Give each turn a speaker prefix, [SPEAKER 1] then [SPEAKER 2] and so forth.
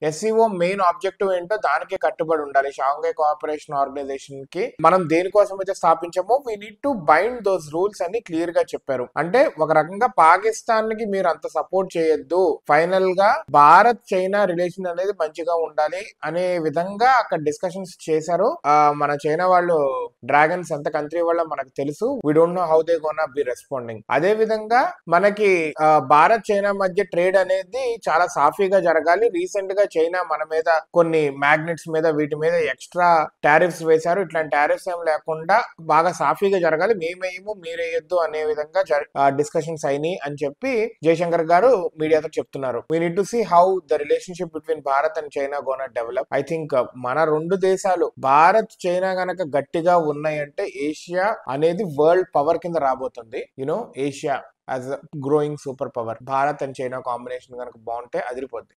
[SPEAKER 1] SCO main objective ఏంటో దానికి కట్టుబడి ఉండాలి. షాంఘై కోఆపరేషన్ ఆర్గనైజేషన్ కి మనం దేనికోసం అయితే స్థాపించామో we need to bind those rules అని క్లియర్ గా చెప్పారు. అంటే ఒక రకంగా పాకిస్తాన్ కి మీరు అంత సపోర్ట్ చేయొద్దు, ఫైనల్ గా భారత్ చైనా రిలేషన్ అనేది మంచిగా ఉండాలి అనే విధంగా అక్కడ డిస్కషన్స్ చేశారు. మన చైనా వాళ్ళు డ్రాగన్స్ ఎంత కంట్రీ వాళ్ళ మనకు తెలుసు. We don't know how they gonna B responding. అదే విధంగా మనకి భారత్ చైనా మధ్య ట్రేడ్ అనేది చాలా సాఫీగా జరగాలి. రీసెంట్ గా చైనా మన మీద కొన్ని మ్యాగ్నెట్స్ మీద వీటి మీద ఎక్స్ట్రా టారిఫ్స్ వేశారు. ఇట్లాంటి టారిఫ్స్ ఏం లేకుండా బాగా సాఫీగా జరగాలి, మేమేమో మీరేయొద్దు అనే విధంగా డిస్కషన్స్ అయినాయి అని చెప్పి జయశంకర్ గారు మీడియాతో చెప్తున్నారు. We need to see how the relationship between Bharat and China gonna develop. I think మన రెండు దేశాలు భారత్ చైనా గనక గట్టిగా ఉన్నాయంటే ఏషియా అనేది వరల్డ్ పవర్ కింద రాబోతుంది. You know Asia as growing super power. Bharat and China combination కనుక బాగుంటే అదిరిపోద్ది.